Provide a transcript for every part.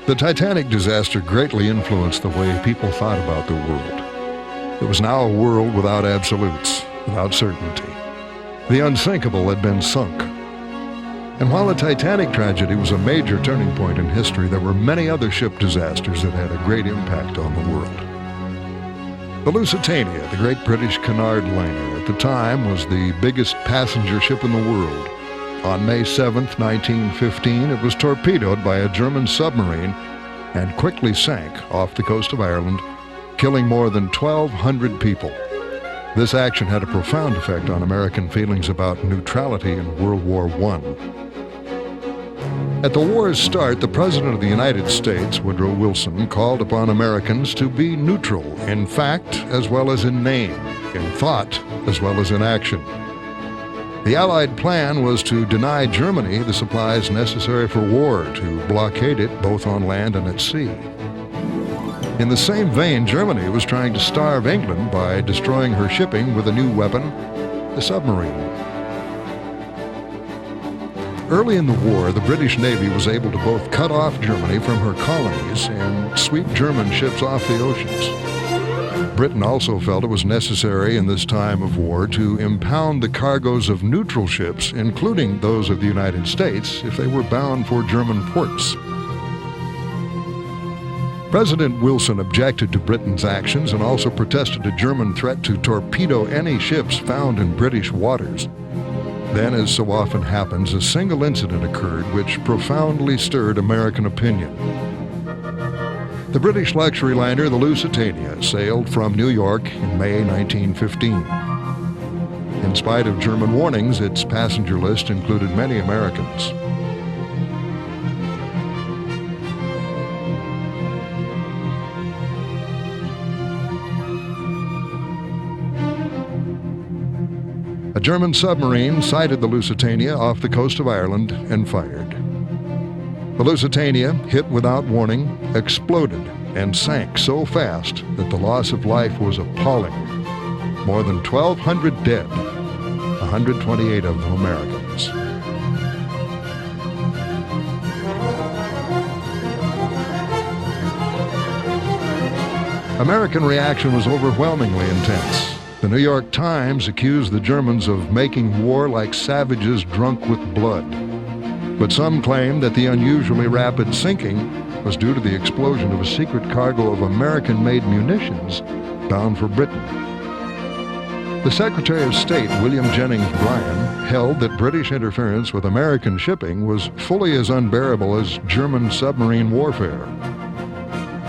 The Titanic disaster greatly influenced the way people thought about the world. It was now a world without absolutes, without certainty. The unthinkable had been sunk. And while the Titanic tragedy was a major turning point in history, there were many other ship disasters that had a great impact on the world. The Lusitania, the great British canard liner, at the time was the biggest passenger ship in the world. On May 7, 1915, it was torpedoed by a German submarine and quickly sank off the coast of Ireland, killing more than 1,200 people. This action had a profound effect on American feelings about neutrality in World War I. At the war's start, the President of the United States, Woodrow Wilson, called upon Americans to be neutral in fact as well as in name, in thought as well as in action. The Allied plan was to deny Germany the supplies necessary for war, to blockade it both on land and at sea. In the same vein, Germany was trying to starve England by destroying her shipping with a new weapon, the submarine. Early in the war, the British Navy was able to both cut off Germany from her colonies and sweep German ships off the oceans. Britain also felt it was necessary in this time of war to impound the cargoes of neutral ships, including those of the United States, if they were bound for German ports. President Wilson objected to Britain's actions and also protested a German threat to torpedo any ships found in British waters. Then, as so often happens, a single incident occurred which profoundly stirred American opinion. The British luxury liner, the Lusitania, sailed from New York in May 1915. In spite of German warnings, its passenger list included many Americans. A German submarine sighted the Lusitania off the coast of Ireland and fired. The Lusitania, hit without warning, exploded and sank so fast that the loss of life was appalling. More than 1,200 dead, 128 of them Americans. American reaction was overwhelmingly intense. The New York Times accused the Germans of making war like savages drunk with blood. But some claimed that the unusually rapid sinking was due to the explosion of a secret cargo of American-made munitions bound for Britain. The Secretary of State, William Jennings Bryan, held that British interference with American shipping was fully as unbearable as German submarine warfare.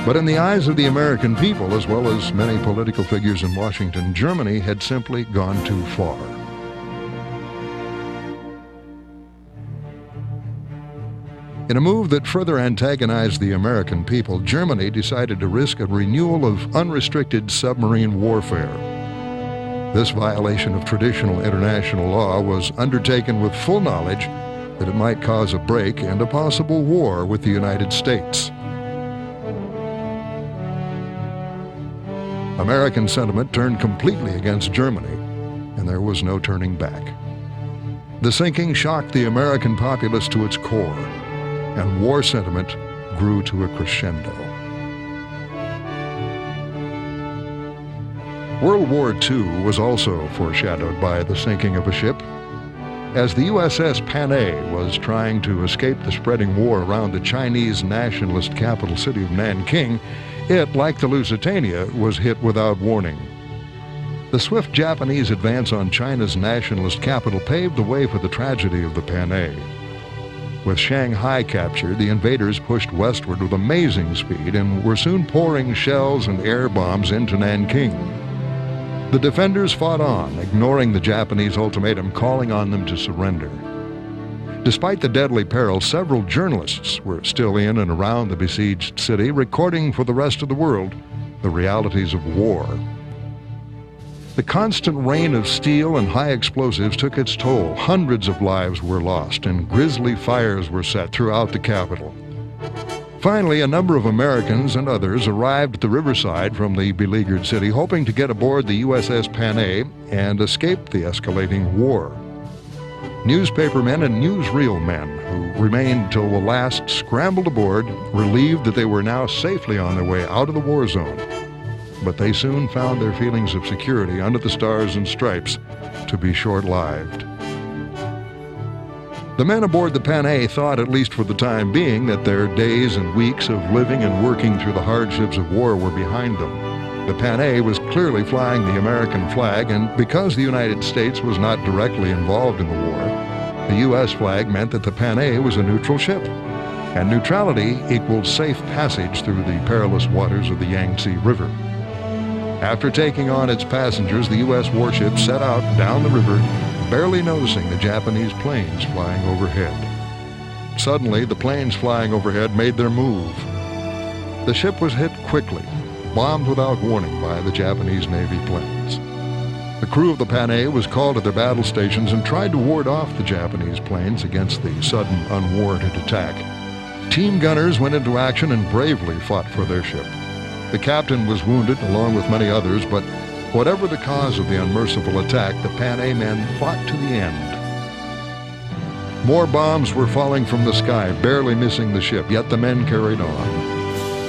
But in the eyes of the American people, as well as many political figures in Washington, Germany had simply gone too far. In a move that further antagonized the American people, Germany decided to risk a renewal of unrestricted submarine warfare. This violation of traditional international law was undertaken with full knowledge that it might cause a break and a possible war with the United States. American sentiment turned completely against Germany, and there was no turning back. The sinking shocked the American populace to its core, and war sentiment grew to a crescendo. World War II was also foreshadowed by the sinking of a ship. As the USS Panay was trying to escape the spreading war around the Chinese nationalist capital city of Nanking, it, like the Lusitania, was hit without warning. The swift Japanese advance on China's nationalist capital paved the way for the tragedy of the Panay. With Shanghai captured, the invaders pushed westward with amazing speed and were soon pouring shells and air bombs into Nanking. The defenders fought on, ignoring the Japanese ultimatum calling on them to surrender. Despite the deadly peril, several journalists were still in and around the besieged city, recording for the rest of the world the realities of war. The constant rain of steel and high explosives took its toll. Hundreds of lives were lost, and grisly fires were set throughout the capital. Finally, a number of Americans and others arrived at the riverside from the beleaguered city, hoping to get aboard the USS Panay and escape the escalating war. Newspapermen and newsreel men who remained till the last scrambled aboard, relieved that they were now safely on their way out of the war zone. But they soon found their feelings of security under the stars and stripes to be short-lived. The men aboard the Panay thought, at least for the time being, that their days and weeks of living and working through the hardships of war were behind them. The Panay was clearly flying the American flag, and because the United States was not directly involved in the war, the U.S. flag meant that the Panay was a neutral ship, and neutrality equaled safe passage through the perilous waters of the Yangtze River. After taking on its passengers, the U.S. warship set out down the river, barely noticing the Japanese planes flying overhead. Suddenly, the planes flying overhead made their move. The ship was hit quickly, bombed without warning by the Japanese Navy planes. The crew of the Panay was called to their battle stations and tried to ward off the Japanese planes against the sudden, unwarranted attack. Team gunners went into action and bravely fought for their ship. The captain was wounded, along with many others, but whatever the cause of the unmerciful attack, the Panay men fought to the end. More bombs were falling from the sky, barely missing the ship, yet the men carried on.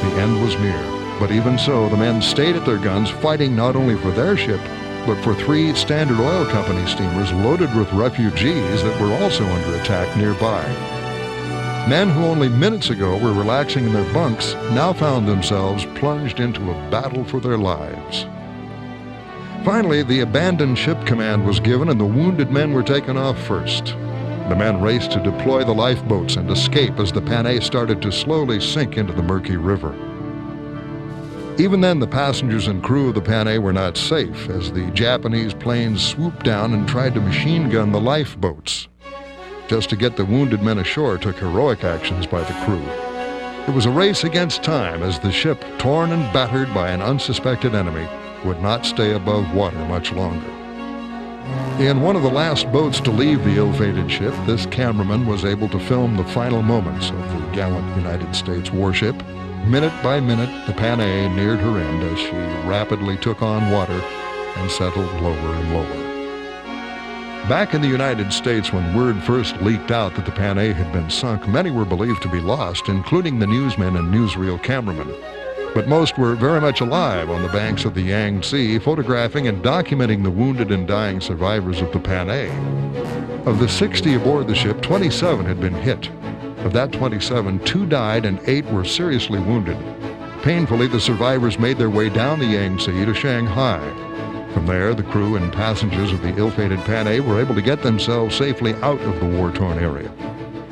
The end was near. But even so, the men stayed at their guns, fighting not only for their ship, but for 3 Standard Oil Company steamers loaded with refugees that were also under attack nearby. Men who only minutes ago were relaxing in their bunks now found themselves plunged into a battle for their lives. Finally, the abandoned ship command was given and the wounded men were taken off first. The men raced to deploy the lifeboats and escape as the Panay started to slowly sink into the murky river. Even then, the passengers and crew of the Panay were not safe as the Japanese planes swooped down and tried to machine gun the lifeboats. Just to get the wounded men ashore took heroic actions by the crew. It was a race against time as the ship, torn and battered by an unsuspected enemy, would not stay above water much longer. In one of the last boats to leave the ill-fated ship, this cameraman was able to film the final moments of the gallant United States warship. Minute by minute, the Panay neared her end as she rapidly took on water and settled lower and lower. Back in the United States, when word first leaked out that the Panay had been sunk, many were believed to be lost, including the newsmen and newsreel cameramen. But most were very much alive on the banks of the Yangtze, photographing and documenting the wounded and dying survivors of the Panay. Of the 60 aboard the ship, 27 had been hit. Of that 27, 2 died and 8 were seriously wounded. Painfully, the survivors made their way down the Yangtze to Shanghai. From there, the crew and passengers of the ill-fated Panay were able to get themselves safely out of the war-torn area.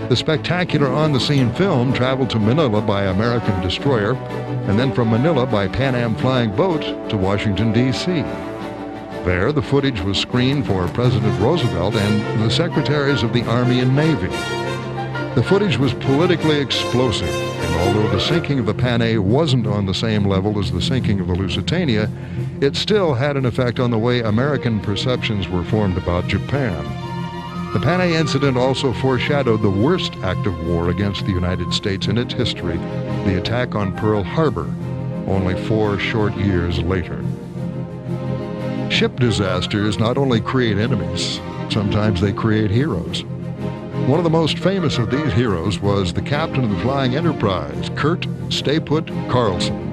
The spectacular on-the-scene film traveled to Manila by American destroyer, and then from Manila by Pan Am flying boat to Washington, D.C. There, the footage was screened for President Roosevelt and the Secretaries of the Army and Navy. The footage was politically explosive, and although the sinking of the Panay wasn't on the same level as the sinking of the Lusitania, it still had an effect on the way American perceptions were formed about Japan. The Panay incident also foreshadowed the worst act of war against the United States in its history, the attack on Pearl Harbor, only 4 short years later. Ship disasters not only create enemies, sometimes they create heroes. One of the most famous of these heroes was the captain of the Flying Enterprise, Kurt "Stay Put" Carlson.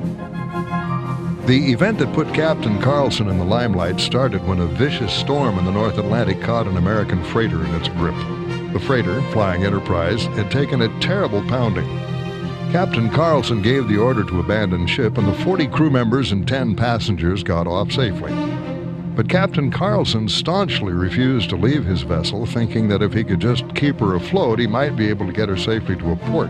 The event that put Captain Carlson in the limelight started when a vicious storm in the North Atlantic caught an American freighter in its grip. The freighter, Flying Enterprise, had taken a terrible pounding. Captain Carlson gave the order to abandon ship, and the 40 crew members and 10 passengers got off safely. But Captain Carlson staunchly refused to leave his vessel, thinking that if he could just keep her afloat, he might be able to get her safely to a port.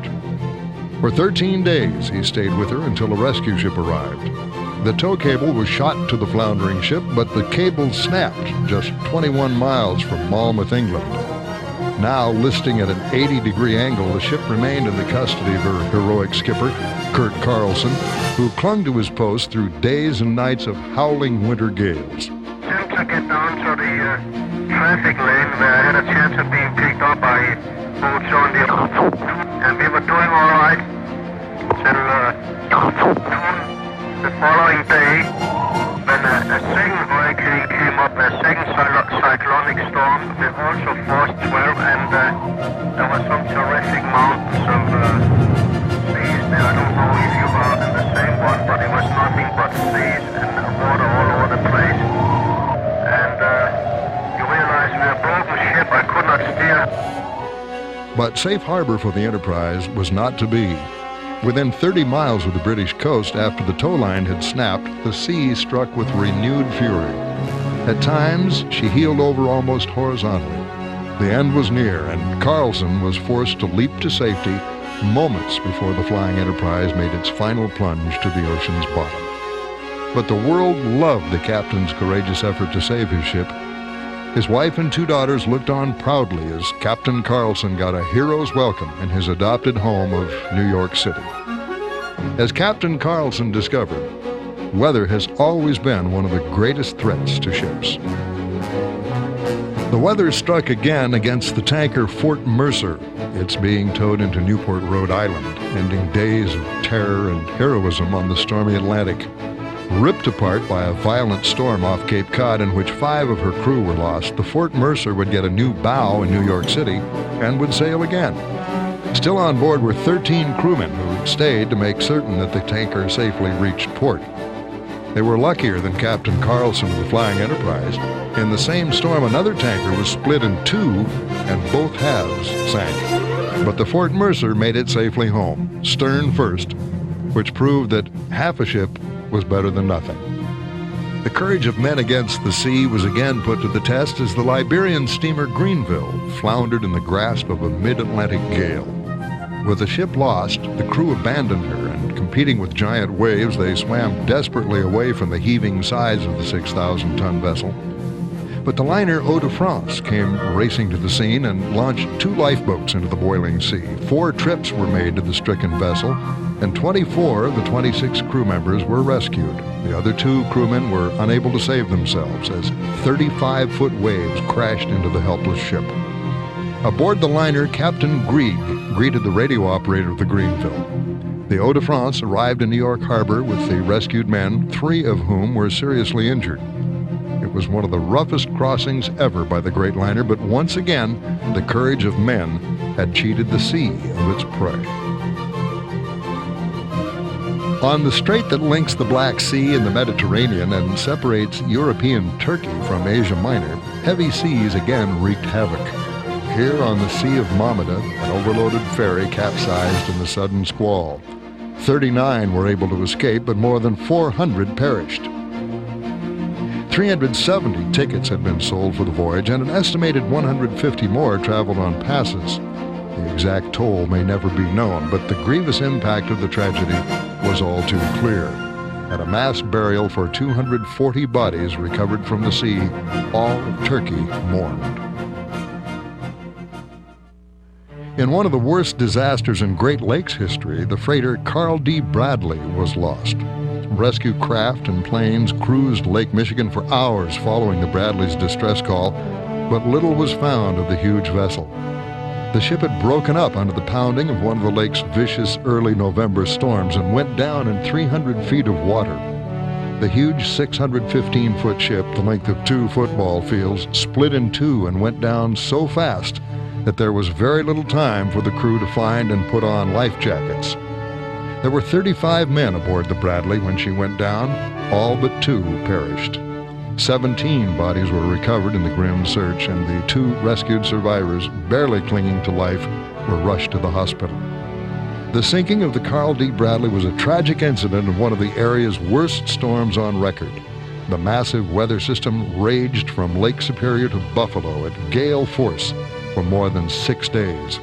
For 13 days, he stayed with her until a rescue ship arrived. The tow cable was shot to the floundering ship, but the cable snapped just 21 miles from Malmö, England. Now listing at an 80-degree angle, the ship remained in the custody of her heroic skipper, Kurt Carlson, who clung to his post through days and nights of howling winter gales. To get down to the traffic lane where I had a chance of being picked up by boats on the and we were doing all right till the following day. when a second hurricane came up, a second cyclonic storm with also force 12, and there was some terrific mountains of seas there. I don't know if you were in the same one, but it was nothing but seas and water all over the place. And you realize with a broken ship I could not steer. But safe harbor for the Enterprise was not to be. Within 30 miles of the British coast, after the tow line had snapped, the sea struck with renewed fury. At times, she heeled over almost horizontally. The end was near, and Carlson was forced to leap to safety moments before the flying Enterprise made its final plunge to the ocean's bottom. But the world loved the captain's courageous effort to save his ship. His wife and 2 daughters looked on proudly as Captain Carlson got a hero's welcome in his adopted home of New York City. As Captain Carlson discovered, weather has always been one of the greatest threats to ships. The weather struck again against the tanker Fort Mercer. It's being towed into Newport, Rhode Island, ending days of terror and heroism on the stormy Atlantic. Ripped apart by a violent storm off Cape Cod in which 5 of her crew were lost, the Fort Mercer would get a new bow in New York City and would sail again. Still on board were 13 crewmen who stayed to make certain that the tanker safely reached port. They were luckier than Captain Carlson of the Flying Enterprise. In the same storm, another tanker was split in 2 and both halves sank. But the Fort Mercer made it safely home, stern first, which proved that half a ship was better than nothing. The courage of men against the sea was again put to the test as the Liberian steamer Greenville floundered in the grasp of a mid-Atlantic gale. With the ship lost, the crew abandoned her, and competing with giant waves, they swam desperately away from the heaving sides of the 6,000-ton vessel. But the liner Eau de France came racing to the scene and launched 2 lifeboats into the boiling sea. 4 trips were made to the stricken vessel, and 24 of the 26 crew members were rescued. The other 2 crewmen were unable to save themselves as 35-foot waves crashed into the helpless ship. Aboard the liner, Captain Grieg greeted the radio operator of the Greenville. The Eau de France arrived in New York Harbor with the rescued men, 3 of whom were seriously injured. It was one of the roughest crossings ever by the great liner, but once again, the courage of men had cheated the sea of its prey. On the strait that links the Black Sea and the Mediterranean and separates European Turkey from Asia Minor, heavy seas again wreaked havoc. Here on the Sea of Mamada, an overloaded ferry capsized in the sudden squall. 39 were able to escape, but more than 400 perished. 370 tickets had been sold for the voyage, and an estimated 150 more traveled on passes. The exact toll may never be known, but the grievous impact of the tragedy was all too clear. At a mass burial for 240 bodies recovered from the sea, all of Turkey mourned. In one of the worst disasters in Great Lakes history, the freighter Carl D. Bradley was lost. Rescue craft and planes cruised Lake Michigan for hours following the Bradley's distress call, but little was found of the huge vessel. The ship had broken up under the pounding of one of the lake's vicious early November storms and went down in 300 feet of water. The huge 615-foot ship, the length of 2 football fields, split in 2 and went down so fast that there was very little time for the crew to find and put on life jackets. There were 35 men aboard the Bradley when she went down. All but 2 perished. 17 bodies were recovered in the grim search, and the 2 rescued survivors, barely clinging to life, were rushed to the hospital. The sinking of the Carl D. Bradley was a tragic incident in one of the area's worst storms on record. The massive weather system raged from Lake Superior to Buffalo at gale force for more than 6 days.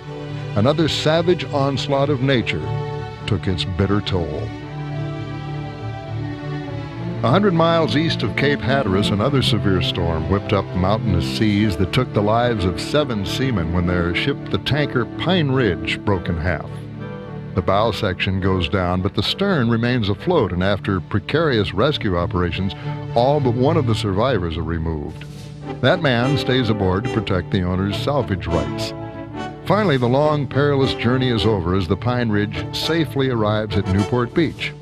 Another savage onslaught of nature took its bitter toll. 100 miles east of Cape Hatteras, another severe storm whipped up mountainous seas that took the lives of 7 seamen when their ship, the tanker Pine Ridge, broke in half. The bow section goes down, but the stern remains afloat, and after precarious rescue operations, all but one of the survivors are removed. That man stays aboard to protect the owner's salvage rights. Finally, the long, perilous journey is over as the Pine Ridge safely arrives at Newport Beach.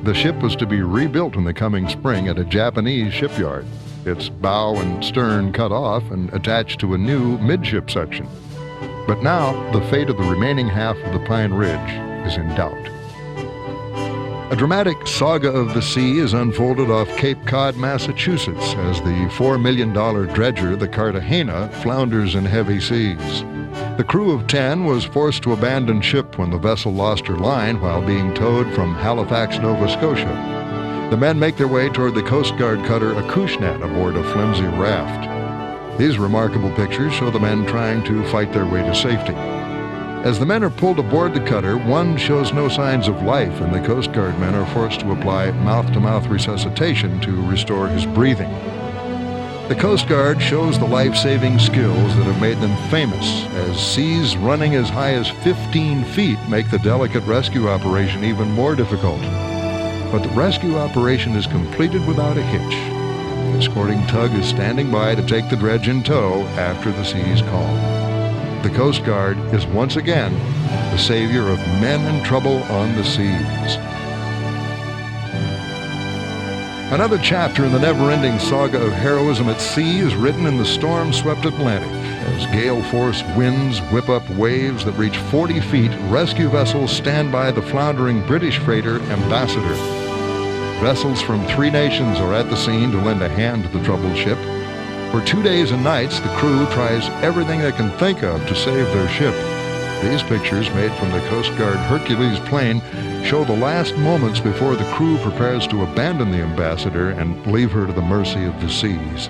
The ship was to be rebuilt in the coming spring at a Japanese shipyard, its bow and stern cut off and attached to a new midship section. But now, the fate of the remaining half of the Pine Ridge is in doubt. A dramatic saga of the sea is unfolded off Cape Cod, Massachusetts, as the $4 million dredger, the Cartagena, flounders in heavy seas. The crew of 10 was forced to abandon ship when the vessel lost her line while being towed from Halifax, Nova Scotia. The men make their way toward the Coast Guard cutter Acushnet aboard a flimsy raft. These remarkable pictures show the men trying to fight their way to safety. As the men are pulled aboard the cutter, one shows no signs of life, and the Coast Guard men are forced to apply mouth-to-mouth resuscitation to restore his breathing. The Coast Guard shows the life-saving skills that have made them famous, as seas running as high as 15 feet make the delicate rescue operation even more difficult. But the rescue operation is completed without a hitch. The escorting tug is standing by to take the dredge in tow after the seas calm. The Coast Guard is once again the savior of men in trouble on the seas. Another chapter in the never-ending saga of heroism at sea is written in the storm-swept Atlantic. As gale-force winds whip up waves that reach 40 feet, rescue vessels stand by the floundering British freighter Ambassador. Vessels from 3 nations are at the scene to lend a hand to the troubled ship. For 2 days and nights, the crew tries everything they can think of to save their ship. These pictures, made from the Coast Guard Hercules plane, show the last moments before the crew prepares to abandon the Ambassador and leave her to the mercy of the seas.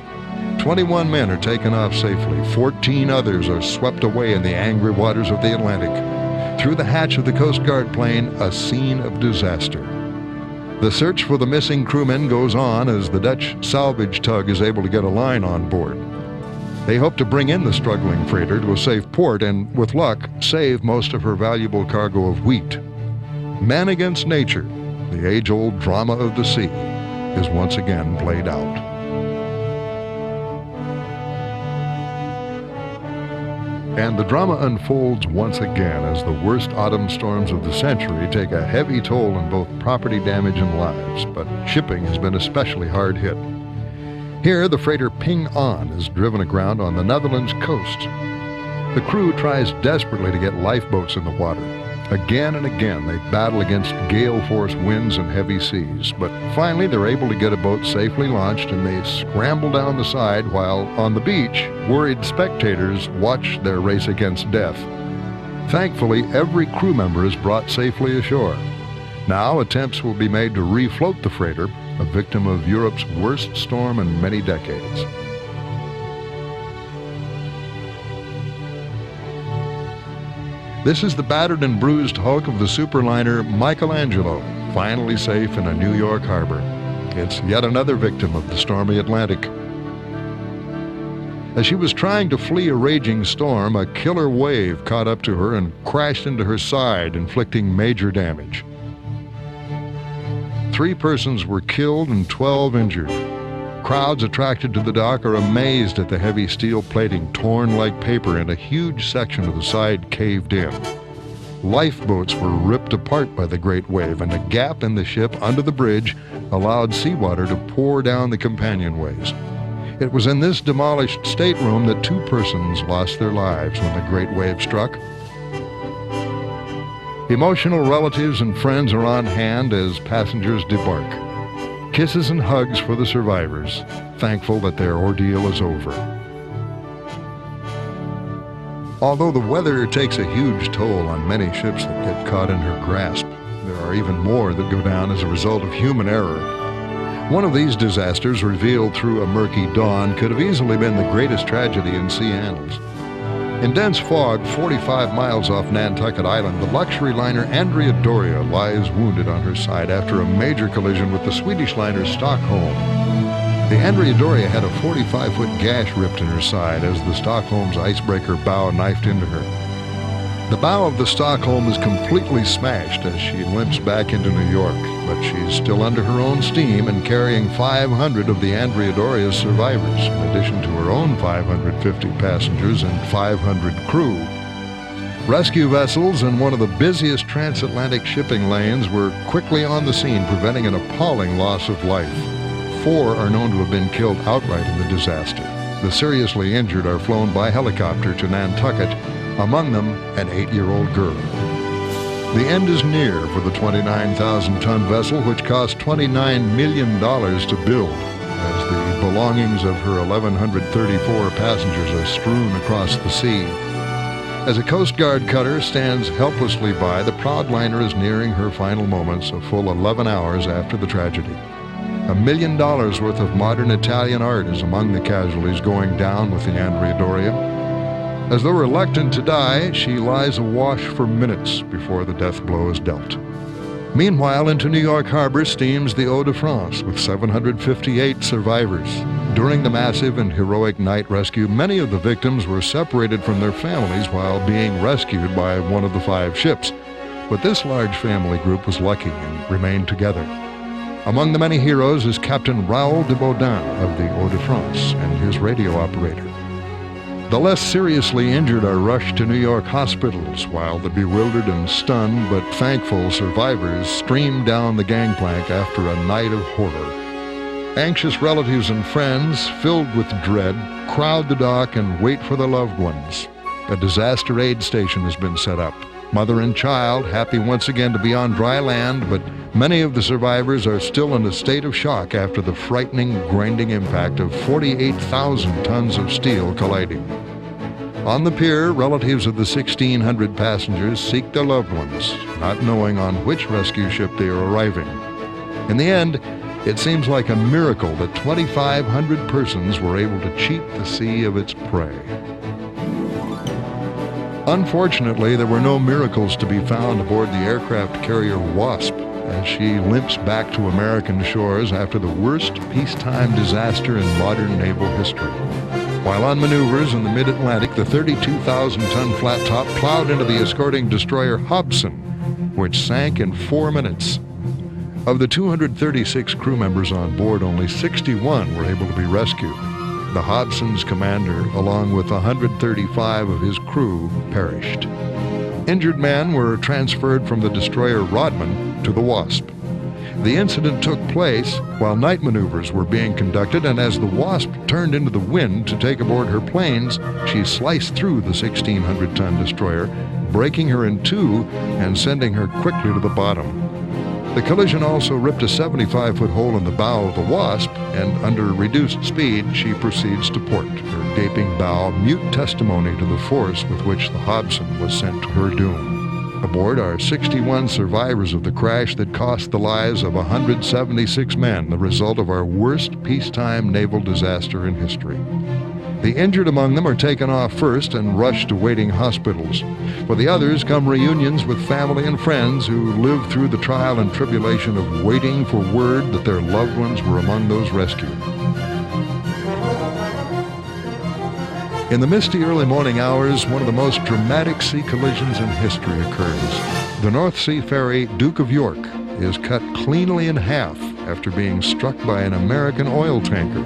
21 men are taken off safely. 14 others are swept away in the angry waters of the Atlantic. Through the hatch of the Coast Guard plane, a scene of disaster. The search for the missing crewmen goes on as the Dutch salvage tug is able to get a line on board. They hope to bring in the struggling freighter to a safe port and, with luck, save most of her valuable cargo of wheat. Men against nature, the age-old drama of the sea, is once again played out. And the drama unfolds once again as the worst autumn storms of the century take a heavy toll on both property damage and lives, but shipping has been especially hard hit. Here, the freighter Ping An is driven aground on the Netherlands coast. The crew tries desperately to get lifeboats in the water. Again and again, they battle against gale-force winds and heavy seas, but finally they're able to get a boat safely launched and they scramble down the side while, on the beach, worried spectators watch their race against death. Thankfully, every crew member is brought safely ashore. Now, attempts will be made to refloat the freighter, a victim of Europe's worst storm in many decades. This is the battered and bruised hulk of the superliner Michelangelo, finally safe in a New York harbor. It's yet another victim of the stormy Atlantic. As she was trying to flee a raging storm, a killer wave caught up to her and crashed into her side, inflicting major damage. 3 persons were killed and 12 injured. Crowds attracted to the dock are amazed at the heavy steel plating torn like paper and a huge section of the side caved in. Lifeboats were ripped apart by the great wave, and a gap in the ship under the bridge allowed seawater to pour down the companionways. It was in this demolished stateroom that 2 persons lost their lives when the great wave struck. Emotional relatives and friends are on hand as passengers debark. Kisses and hugs for the survivors, thankful that their ordeal is over. Although the weather takes a huge toll on many ships that get caught in her grasp, there are even more that go down as a result of human error. One of these disasters, revealed through a murky dawn, could have easily been the greatest tragedy in sea annals. In dense fog 45 miles off Nantucket Island, the luxury liner Andrea Doria lies wounded on her side after a major collision with the Swedish liner Stockholm. The Andrea Doria had a 45-foot gash ripped in her side as the Stockholm's icebreaker bow knifed into her. The bow of the Stockholm is completely smashed as she limps back into New York, but she's still under her own steam and carrying 500 of the Andrea Doria's survivors, in addition to her own 550 passengers and 500 crew. Rescue vessels in one of the busiest transatlantic shipping lanes were quickly on the scene, preventing an appalling loss of life. 4 are known to have been killed outright in the disaster. The seriously injured are flown by helicopter to Nantucket, among them an 8-year-old girl. The end is near for the 29,000-ton vessel, which cost $29 million to build, as the belongings of her 1,134 passengers are strewn across the sea. As a Coast Guard cutter stands helplessly by, the proud liner is nearing her final moments a full 11 hours after the tragedy. $1 million worth of modern Italian art is among the casualties going down with the Andrea Doria. As though reluctant to die, she lies awash for minutes before the death blow is dealt. Meanwhile, into New York Harbor steams the Eau de France with 758 survivors. During the massive and heroic night rescue, many of the victims were separated from their families while being rescued by one of the 5 ships. But this large family group was lucky and remained together. Among the many heroes is Captain Raoul de Baudin of the Eau de France and his radio operator. The less seriously injured are rushed to New York hospitals, while the bewildered and stunned but thankful survivors stream down the gangplank after a night of horror. Anxious relatives and friends, filled with dread, crowd the dock and wait for their loved ones. A disaster aid station has been set up. Mother and child happy once again to be on dry land, but many of the survivors are still in a state of shock after the frightening, grinding impact of 48,000 tons of steel colliding. On the pier, relatives of the 1,600 passengers seek their loved ones, not knowing on which rescue ship they are arriving. In the end, it seems like a miracle that 2,500 persons were able to cheat the sea of its prey. Unfortunately, there were no miracles to be found aboard the aircraft carrier Wasp as she limps back to American shores after the worst peacetime disaster in modern naval history. While on maneuvers in the mid-Atlantic, the 32,000-ton flat top plowed into the escorting destroyer Hobson, which sank in 4 minutes. Of the 236 crew members on board, only 61 were able to be rescued. The Hobson's commander, along with 135 of his crew, perished. Injured men were transferred from the destroyer Rodman to the Wasp. The incident took place while night maneuvers were being conducted, and as the Wasp turned into the wind to take aboard her planes, she sliced through the 1,600-ton destroyer, breaking her in 2 and sending her quickly to the bottom. The collision also ripped a 75-foot hole in the bow of the Wasp, and under reduced speed, she proceeds to port, her gaping bow mute testimony to the force with which the Hobson was sent to her doom. Aboard are 61 survivors of the crash that cost the lives of 176 men, the result of our worst peacetime naval disaster in history. The injured among them are taken off first and rushed to waiting hospitals. For the others come reunions with family and friends who lived through the trial and tribulation of waiting for word that their loved ones were among those rescued. In the misty early morning hours, one of the most dramatic sea collisions in history occurs. The North Sea ferry Duke of York is cut cleanly in half after being struck by an American oil tanker.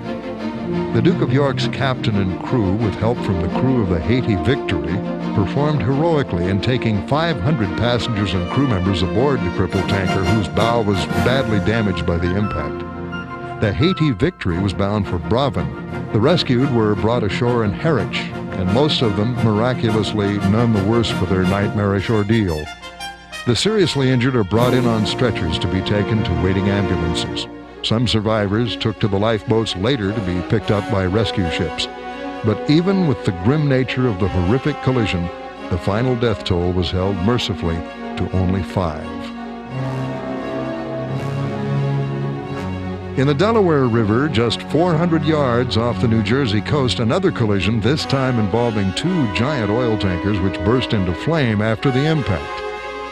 The Duke of York's captain and crew, with help from the crew of the Haiti Victory, performed heroically in taking 500 passengers and crew members aboard the crippled tanker, whose bow was badly damaged by the impact. The Haiti Victory was bound for Brabant. The rescued were brought ashore in Harwich, and most of them, miraculously, none the worse for their nightmarish ordeal. The seriously injured are brought in on stretchers to be taken to waiting ambulances. Some survivors took to the lifeboats later to be picked up by rescue ships. But even with the grim nature of the horrific collision, the final death toll was held mercifully to only 5. In the Delaware River, just 400 yards off the New Jersey coast, another collision, this time involving 2 giant oil tankers which burst into flame after the impact.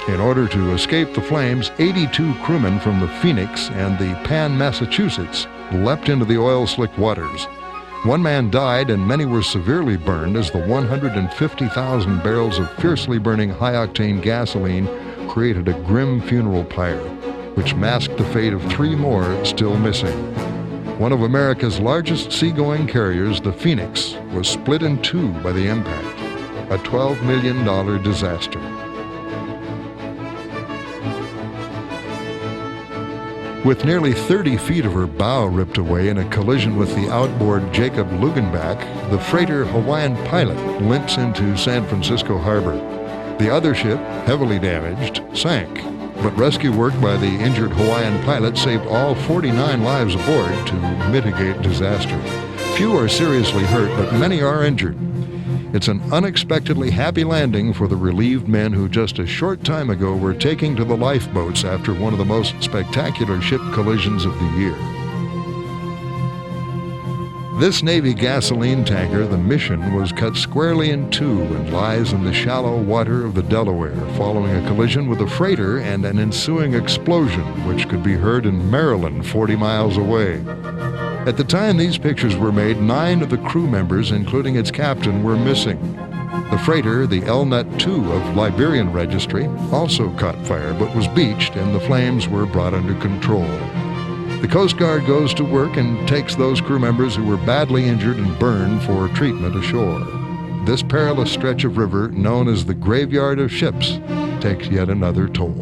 In order to escape the flames, 82 crewmen from the Phoenix and the Pan, Massachusetts leapt into the oil-slicked waters. 1 man died and many were severely burned as the 150,000 barrels of fiercely burning high-octane gasoline created a grim funeral pyre, which masked the fate of 3 more still missing. One of America's largest seagoing carriers, the Phoenix, was split in 2 by the impact. a $12 million disaster. With nearly 30 feet of her bow ripped away in a collision with the outboard Jacob Lugenbach, the freighter Hawaiian Pilot limps into San Francisco Harbor. The other ship, heavily damaged, sank, but rescue work by the injured Hawaiian Pilot saved all 49 lives aboard to mitigate disaster. Few are seriously hurt, but many are injured. It's an unexpectedly happy landing for the relieved men who just a short time ago were taking to the lifeboats after one of the most spectacular ship collisions of the year. This Navy gasoline tanker, the Mission, was cut squarely in two and lies in the shallow water of the Delaware following a collision with a freighter and an ensuing explosion, which could be heard in Maryland 40 miles away. At the time these pictures were made, 9 of the crew members, including its captain, were missing. The freighter, the Elnut II of Liberian registry, also caught fire but was beached and the flames were brought under control. The Coast Guard goes to work and takes those crew members who were badly injured and burned for treatment ashore. This perilous stretch of river, known as the Graveyard of Ships, takes yet another toll.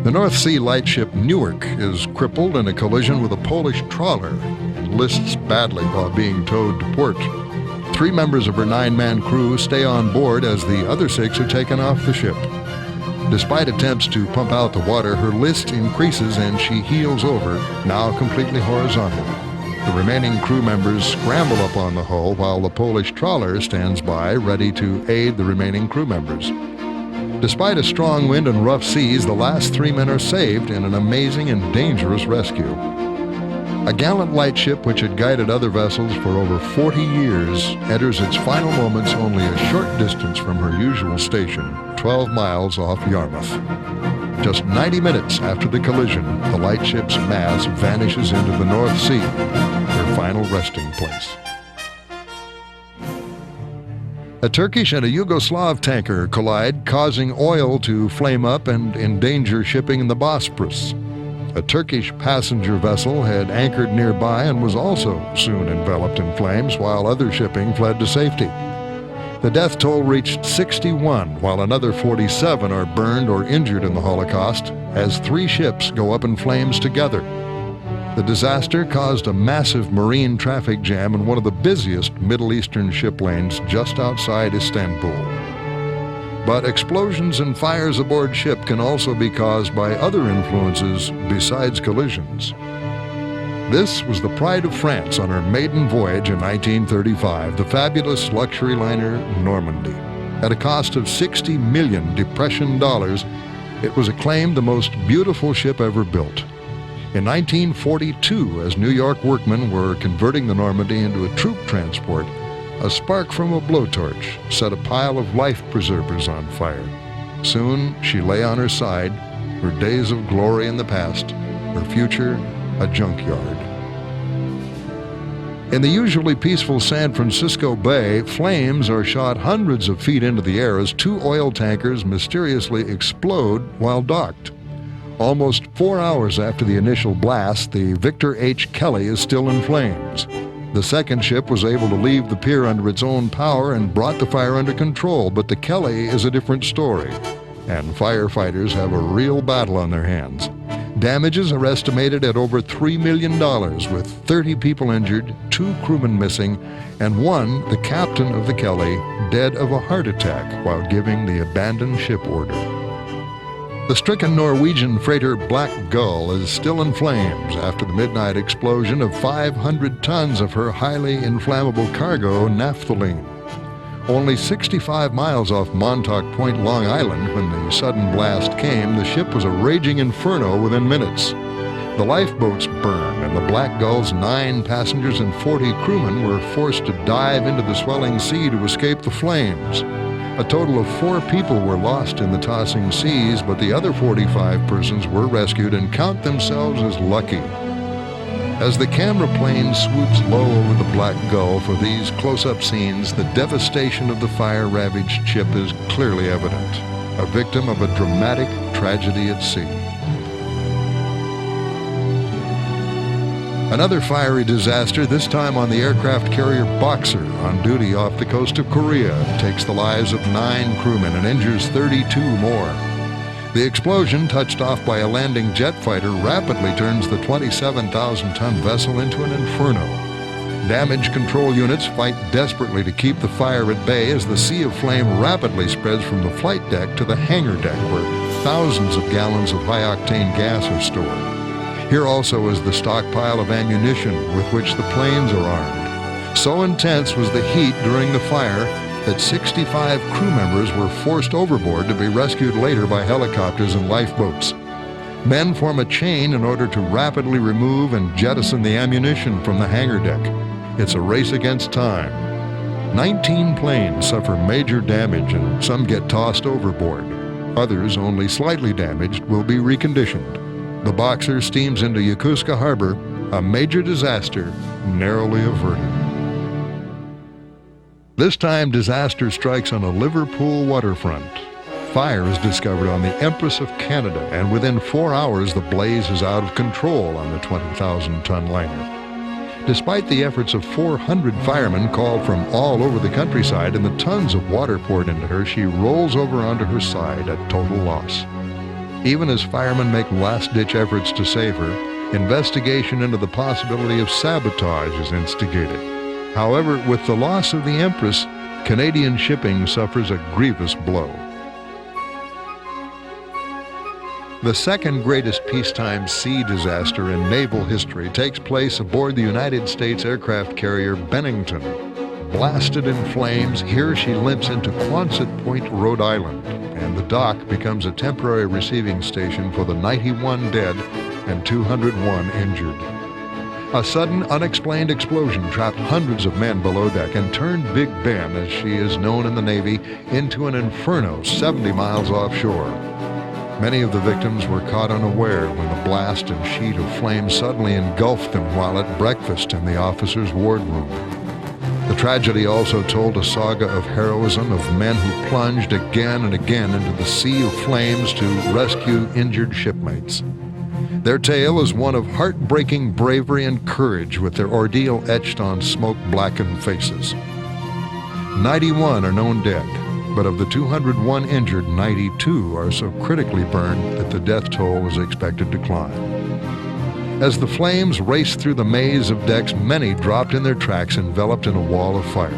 The North Sea lightship Newark is crippled in a collision with a Polish trawler and lists badly while being towed to port. 3 members of her 9-man crew stay on board as the other 6 are taken off the ship. Despite attempts to pump out the water, her list increases and she heels over, now completely horizontal. The remaining crew members scramble up on the hull while the Polish trawler stands by, ready to aid the remaining crew members. Despite a strong wind and rough seas, the last 3 men are saved in an amazing and dangerous rescue. A gallant lightship which had guided other vessels for over 40 years enters its final moments only a short distance from her usual station, 12 miles off Yarmouth. Just 90 minutes after the collision, the lightship's mass vanishes into the North Sea, her final resting place. A Turkish and a Yugoslav tanker collide, causing oil to flame up and endanger shipping in the Bosporus. A Turkish passenger vessel had anchored nearby and was also soon enveloped in flames, while other shipping fled to safety. The death toll reached 61, while another 47 are burned or injured in the Holocaust, as 3 ships go up in flames together. The disaster caused a massive marine traffic jam in one of the busiest Middle Eastern ship lanes just outside Istanbul. But explosions and fires aboard ship can also be caused by other influences besides collisions. This was the pride of France on her maiden voyage in 1935, the fabulous luxury liner Normandy. At a cost of $60 million Depression dollars, it was acclaimed the most beautiful ship ever built. In 1942, as New York workmen were converting the Normandy into a troop transport, a spark from a blowtorch set a pile of life preservers on fire. Soon she lay on her side, her days of glory in the past, her future a junkyard. In the usually peaceful San Francisco Bay, flames are shot hundreds of feet into the air as 2 oil tankers mysteriously explode while docked. Almost 4 hours after the initial blast, the Victor H. Kelly is still in flames. The second ship was able to leave the pier under its own power and brought the fire under control, but the Kelly is a different story, and firefighters have a real battle on their hands. Damages are estimated at over $3 million, with 30 people injured, 2 crewmen missing, and 1, the captain of the Kelly, dead of a heart attack while giving the abandoned ship order. The stricken Norwegian freighter Black Gull is still in flames after the midnight explosion of 500 tons of her highly inflammable cargo, naphthalene. Only 65 miles off Montauk Point, Long Island, when the sudden blast came, the ship was a raging inferno within minutes. The lifeboats burned, and the Black Gull's 9 passengers and 40 crewmen were forced to dive into the swelling sea to escape the flames. A total of 4 people were lost in the tossing seas, but the other 45 persons were rescued and count themselves as lucky. As the camera plane swoops low over the Black Gull for these close-up scenes, the devastation of the fire-ravaged ship is clearly evident, a victim of a dramatic tragedy at sea. Another fiery disaster, this time on the aircraft carrier Boxer, on duty off the coast of Korea, takes the lives of 9 crewmen and injures 32 more. The explosion, touched off by a landing jet fighter, rapidly turns the 27,000-ton vessel into an inferno. Damage control units fight desperately to keep the fire at bay as the sea of flame rapidly spreads from the flight deck to the hangar deck, where thousands of gallons of high-octane gas are stored. Here also is the stockpile of ammunition with which the planes are armed. So intense was the heat during the fire that 65 crew members were forced overboard to be rescued later by helicopters and lifeboats. Men form a chain in order to rapidly remove and jettison the ammunition from the hangar deck. It's a race against time. 19 planes suffer major damage and some get tossed overboard. Others, only slightly damaged, will be reconditioned. The Boxer steams into Yokosuka Harbor, a major disaster narrowly averted. This time, disaster strikes on a Liverpool waterfront. Fire is discovered on the Empress of Canada, and within 4 hours the blaze is out of control on the 20,000-ton liner. Despite the efforts of 400 firemen called from all over the countryside and the tons of water poured into her, she rolls over onto her side at total loss. Even as firemen make last-ditch efforts to save her, investigation into the possibility of sabotage is instigated. However, with the loss of the Empress, Canadian shipping suffers a grievous blow. The second greatest peacetime sea disaster in naval history takes place aboard the United States aircraft carrier Bennington. Blasted in flames, here she limps into Quonset Point, Rhode Island, and the dock becomes a temporary receiving station for the 91 dead and 201 injured. A sudden, unexplained explosion trapped hundreds of men below deck and turned Big Ben, as she is known in the Navy, into an inferno 70 miles offshore. Many of the victims were caught unaware when the blast and sheet of flame suddenly engulfed them while at breakfast in the officers' wardroom. The tragedy also told a saga of heroism of men who plunged again and again into the sea of flames to rescue injured shipmates. Their tale is one of heartbreaking bravery and courage, with their ordeal etched on smoke-blackened faces. 91 are known dead, but of the 201 injured, 92 are so critically burned that the death toll is expected to climb. As the flames raced through the maze of decks, many dropped in their tracks, enveloped in a wall of fire.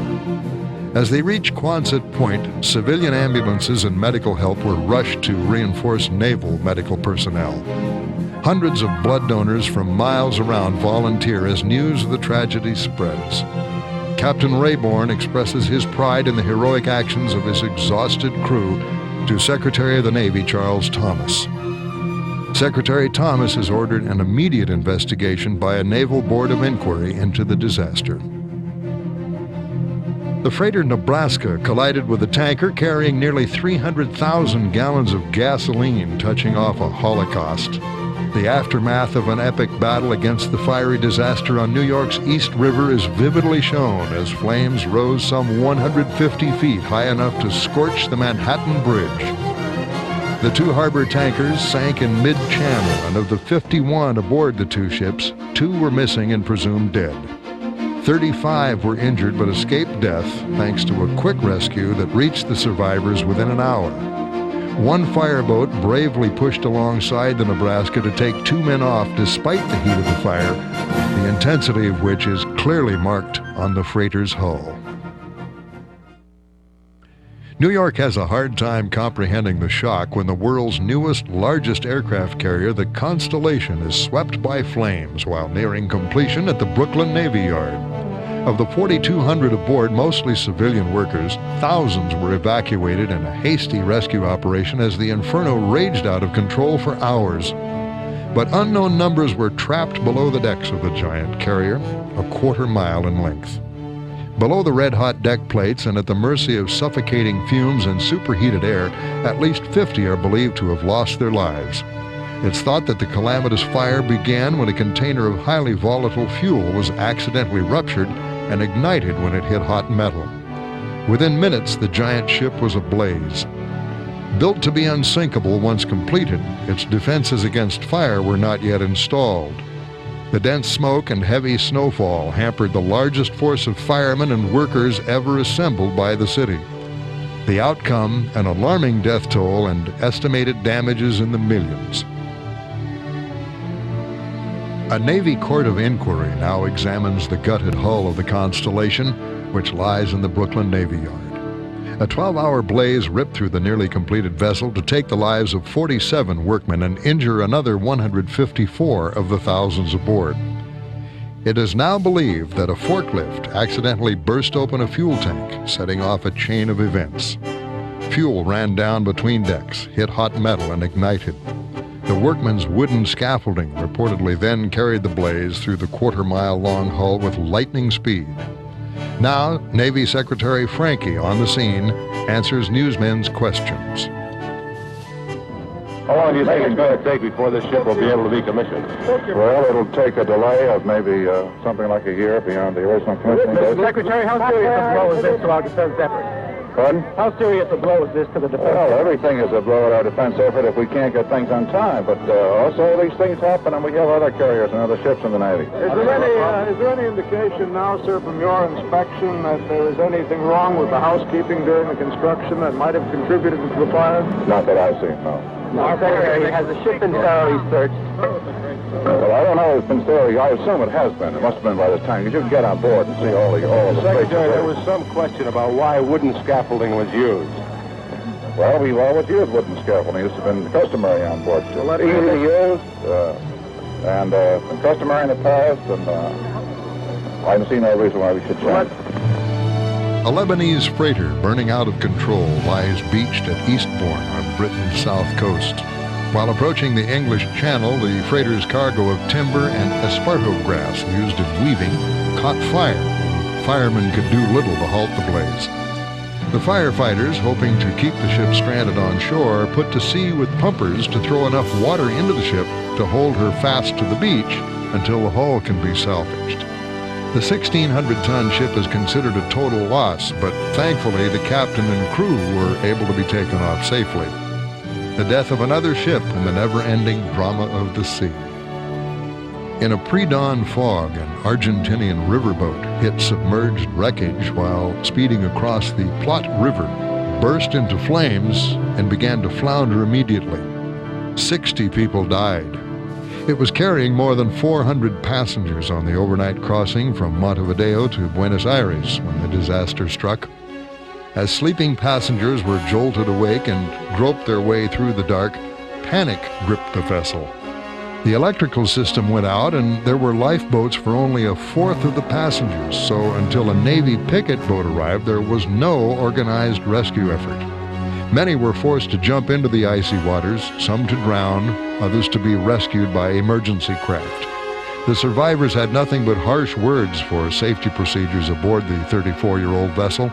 As they reached Quonset Point, civilian ambulances and medical help were rushed to reinforce naval medical personnel. Hundreds of blood donors from miles around volunteer as news of the tragedy spreads. Captain Rayborn expresses his pride in the heroic actions of his exhausted crew to Secretary of the Navy Charles Thomas. Secretary Thomas has ordered an immediate investigation by a Naval Board of Inquiry into the disaster. The freighter Nebraska collided with a tanker carrying nearly 300,000 gallons of gasoline, touching off a holocaust. The aftermath of an epic battle against the fiery disaster on New York's East River is vividly shown as flames rose some 150 feet, high enough to scorch the Manhattan Bridge. The 2 harbor tankers sank in mid-channel, and of the 51 aboard the 2 ships, 2 were missing and presumed dead. 35 were injured but escaped death thanks to a quick rescue that reached the survivors within an hour. 1 fireboat bravely pushed alongside the Nebraska to take 2 men off despite the heat of the fire, the intensity of which is clearly marked on the freighter's hull. New York has a hard time comprehending the shock when the world's newest, largest aircraft carrier, the Constellation, is swept by flames while nearing completion at the Brooklyn Navy Yard. Of the 4,200 aboard, mostly civilian workers, thousands were evacuated in a hasty rescue operation as the inferno raged out of control for hours. But unknown numbers were trapped below the decks of the giant carrier, a quarter-mile in length. Below the red-hot deck plates and at the mercy of suffocating fumes and superheated air, at least 50 are believed to have lost their lives. It's thought that the calamitous fire began when a container of highly volatile fuel was accidentally ruptured and ignited when it hit hot metal. Within minutes, the giant ship was ablaze. Built to be unsinkable once completed, its defenses against fire were not yet installed. The dense smoke and heavy snowfall hampered the largest force of firemen and workers ever assembled by the city. The outcome, an alarming death toll and estimated damages in the millions. A Navy court of inquiry now examines the gutted hull of the Constellation, which lies in the Brooklyn Navy Yard. A 12-hour blaze ripped through the nearly completed vessel to take the lives of 47 workmen and injure another 154 of the thousands aboard. It is now believed that a forklift accidentally burst open a fuel tank, setting off a chain of events. Fuel ran down between decks, hit hot metal, and ignited. The workmen's wooden scaffolding reportedly then carried the blaze through the quarter-mile-long hull with lightning speed. Now, Navy Secretary Franke, on the scene, answers newsmen's questions. How long do you think it's going to take before this ship will be able to be commissioned? Well, it'll take a delay of maybe something like a year beyond the original commissioning date. Secretary, how serious a blow is this to our defense effort? Pardon? How serious a blow is this to the defense Well, effort? everything is a blow at our defense effort if we can't get things on time. But also these things happen, and we have other carriers and other ships in the Navy. Is there any indication now, sir, from your inspection that there is anything wrong with the housekeeping during the construction that might have contributed to the fire? Not that I've seen, no. Secretary, has the ship been thoroughly searched? Well, I don't know if it's been thoroughly. I assume it has been. It must have been by this time, because you can get on board and see all the Secretary, there spaces. was some question about why wooden scaffolding was used. Well, we've always used wooden scaffolding. It's been customary on board ships. Well, Easy to use, and customary in the past, and I don't see no reason why we should change. A Lebanese freighter burning out of control lies beached at Eastbourne on Britain's south coast. While approaching the English Channel, the freighter's cargo of timber and esparto grass used in weaving caught fire, and firemen could do little to halt the blaze. The firefighters, hoping to keep the ship stranded on shore, put to sea with pumpers to throw enough water into the ship to hold her fast to the beach until the hull can be salvaged. The 1,600-ton ship is considered a total loss, but thankfully the captain and crew were able to be taken off safely. The death of another ship in the never-ending drama of the sea. In a pre-dawn fog, an Argentinian riverboat hit submerged wreckage while speeding across the Plot River, burst into flames, and began to flounder immediately. 60 people died. It was carrying more than 400 passengers on the overnight crossing from Montevideo to Buenos Aires when the disaster struck. As sleeping passengers were jolted awake and groped their way through the dark, panic gripped the vessel. The electrical system went out, and there were lifeboats for only a fourth of the passengers, so until a Navy picket boat arrived, there was no organized rescue effort. Many were forced to jump into the icy waters, some to drown, others to be rescued by emergency craft. The survivors had nothing but harsh words for safety procedures aboard the 34-year-old vessel.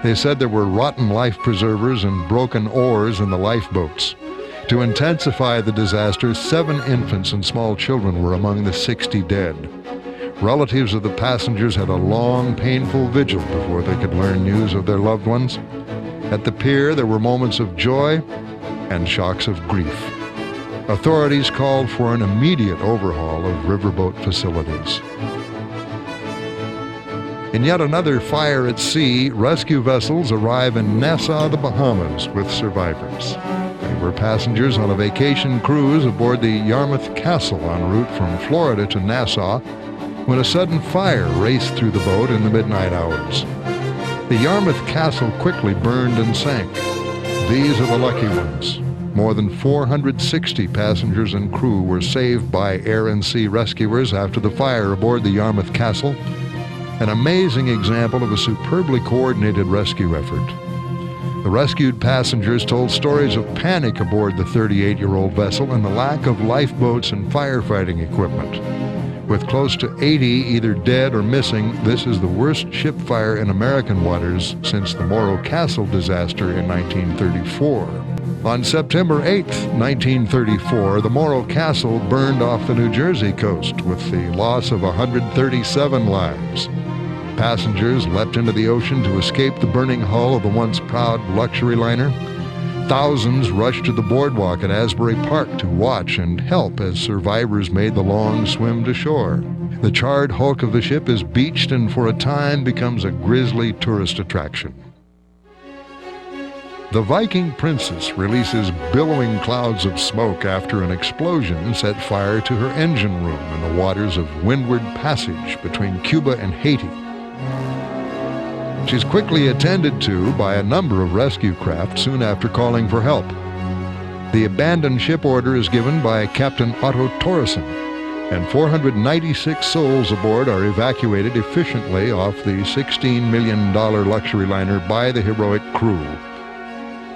They said there were rotten life preservers and broken oars in the lifeboats. To intensify the disaster, 7 infants and small children were among the 60 dead. Relatives of the passengers had a long, painful vigil before they could learn news of their loved ones. At the pier, there were moments of joy and shocks of grief. Authorities called for an immediate overhaul of riverboat facilities. In yet another fire at sea, rescue vessels arrive in Nassau, the Bahamas, with survivors. They were passengers on a vacation cruise aboard the Yarmouth Castle en route from Florida to Nassau when a sudden fire raced through the boat in the midnight hours. The Yarmouth Castle quickly burned and sank. These are the lucky ones. More than 460 passengers and crew were saved by air and sea rescuers after the fire aboard the Yarmouth Castle, an amazing example of a superbly coordinated rescue effort. The rescued passengers told stories of panic aboard the 38-year-old vessel and the lack of lifeboats and firefighting equipment. With close to 80 either dead or missing, this is the worst ship fire in American waters since the Morro Castle disaster in 1934. On September 8, 1934, the Morro Castle burned off the New Jersey coast with the loss of 137 lives. Passengers leapt into the ocean to escape the burning hull of the once proud luxury liner. Thousands rushed to the boardwalk at Asbury Park to watch and help as survivors made the long swim to shore. The charred hulk of the ship is beached and for a time becomes a grisly tourist attraction. The Viking Princess releases billowing clouds of smoke after an explosion set fire to her engine room in the waters of Windward Passage between Cuba and Haiti. She's quickly attended to by a number of rescue craft soon after calling for help. The abandoned ship order is given by Captain Otto Torresen, and 496 souls aboard are evacuated efficiently off the $16 million luxury liner by the heroic crew.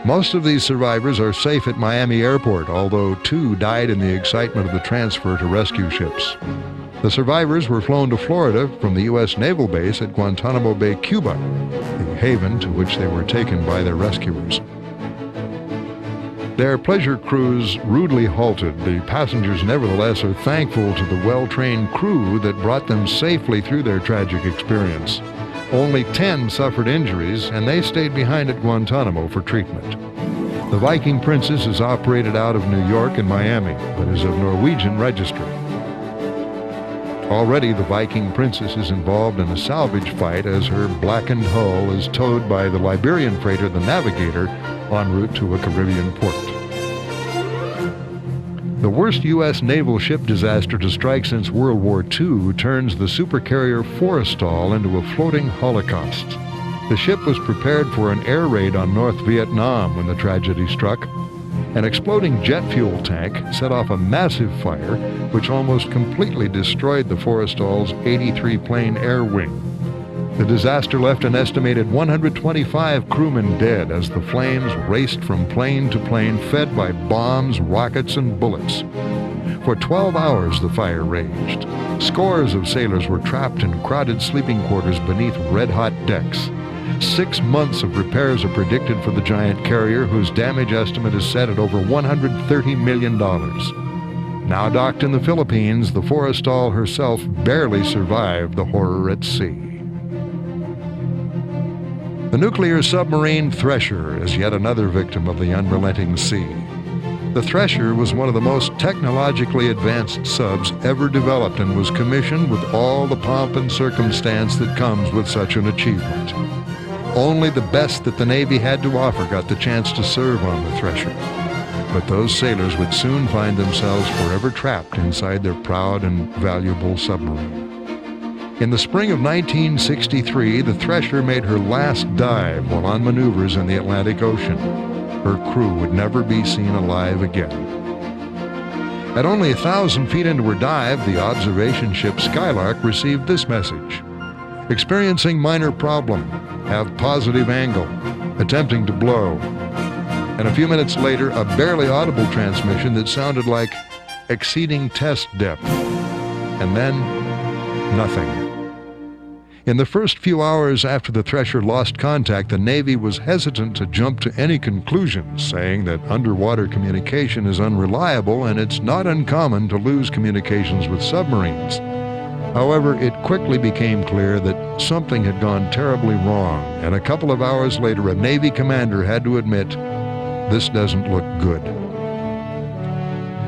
Most of these survivors are safe at Miami Airport, although 2 died in the excitement of the transfer to rescue ships. The survivors were flown to Florida from the U.S. Naval Base at Guantanamo Bay, Cuba, the haven to which they were taken by their rescuers. Their pleasure cruise rudely halted. The passengers nevertheless are thankful to the well-trained crew that brought them safely through their tragic experience. Only 10 suffered injuries, and they stayed behind at Guantanamo for treatment. The Viking Princess is operated out of New York and Miami, but is of Norwegian registry. Already, the Viking Princess is involved in a salvage fight as her blackened hull is towed by the Liberian freighter, the Navigator, en route to a Caribbean port. The worst U.S. naval ship disaster to strike since World War II turns the supercarrier Forrestal into a floating holocaust. The ship was prepared for an air raid on North Vietnam when the tragedy struck. An exploding jet fuel tank set off a massive fire which almost completely destroyed the Forrestal's 83-plane air wing. The disaster left an estimated 125 crewmen dead as the flames raced from plane to plane, fed by bombs, rockets, and bullets. For 12 hours the fire raged. Scores of sailors were trapped in crowded sleeping quarters beneath red-hot decks. 6 months of repairs are predicted for the giant carrier, whose damage estimate is set at over $130 million. Now docked in the Philippines, the Forrestal herself barely survived the horror at sea. The nuclear submarine Thresher is yet another victim of the unrelenting sea. The Thresher was one of the most technologically advanced subs ever developed and was commissioned with all the pomp and circumstance that comes with such an achievement. Only the best that the Navy had to offer got the chance to serve on the Thresher. But those sailors would soon find themselves forever trapped inside their proud and valuable submarine. In the spring of 1963, the Thresher made her last dive while on maneuvers in the Atlantic Ocean. Her crew would never be seen alive again. At only 1,000 feet into her dive, the observation ship Skylark received this message: experiencing minor problem, have positive angle, attempting to blow. And a few minutes later, a barely audible transmission that sounded like exceeding test depth. And then, nothing. In the first few hours after the Thresher lost contact, the Navy was hesitant to jump to any conclusions, saying that underwater communication is unreliable and it's not uncommon to lose communications with submarines. However, it quickly became clear that something had gone terribly wrong, and a couple of hours later, a Navy commander had to admit, "This doesn't look good."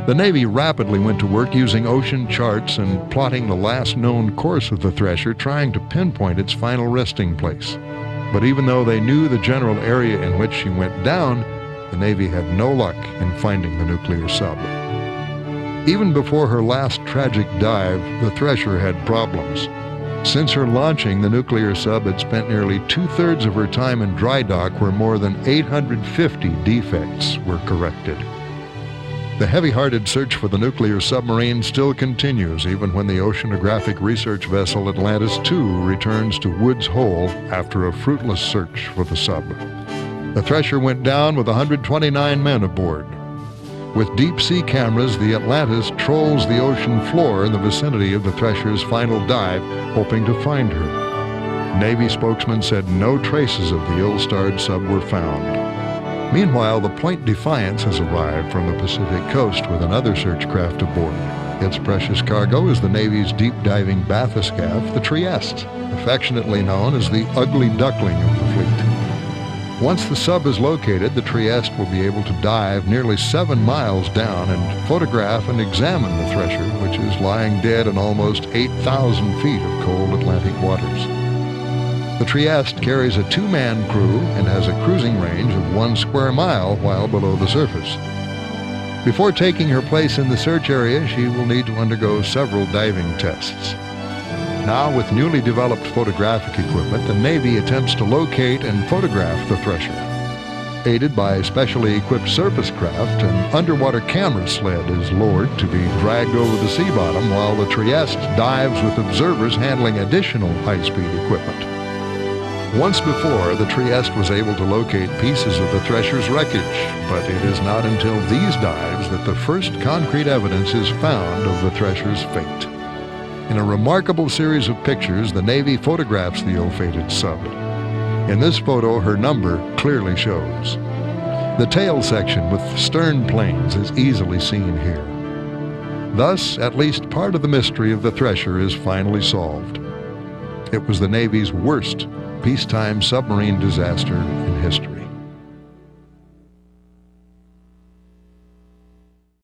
The Navy rapidly went to work using ocean charts and plotting the last known course of the Thresher, trying to pinpoint its final resting place. But even though they knew the general area in which she went down, the Navy had no luck in finding the nuclear sub. Even before her last tragic dive, the Thresher had problems. Since her launching, the nuclear sub had spent nearly 2/3 of her time in dry dock, where more than 850 defects were corrected. The heavy-hearted search for the nuclear submarine still continues, even when the oceanographic research vessel Atlantis II returns to Woods Hole after a fruitless search for the sub. The Thresher went down with 129 men aboard. With deep-sea cameras, the Atlantis trolls the ocean floor in the vicinity of the Thresher's final dive, hoping to find her. Navy spokesman said no traces of the ill-starred sub were found. Meanwhile, the Point Defiance has arrived from the Pacific coast with another search craft aboard. Its precious cargo is the Navy's deep-diving bathyscaphe, the Trieste, affectionately known as the ugly duckling of the fleet. Once the sub is located, the Trieste will be able to dive nearly 7 miles down and photograph and examine the Thresher, which is lying dead in almost 8,000 feet of cold Atlantic waters. The Trieste carries a 2-man crew and has a cruising range of 1 square mile while below the surface. Before taking her place in the search area, she will need to undergo several diving tests. Now, with newly developed photographic equipment, the Navy attempts to locate and photograph the Thresher. Aided by a specially equipped surface craft, an underwater camera sled is lowered to be dragged over the sea bottom while the Trieste dives with observers handling additional high-speed equipment. Once before, the Trieste was able to locate pieces of the Thresher's wreckage, but it is not until these dives that the first concrete evidence is found of the Thresher's fate. In a remarkable series of pictures, the Navy photographs the ill-fated sub. In this photo, her number clearly shows. The tail section with stern planes is easily seen here. Thus, at least part of the mystery of the Thresher is finally solved. It was the Navy's worst peacetime submarine disaster in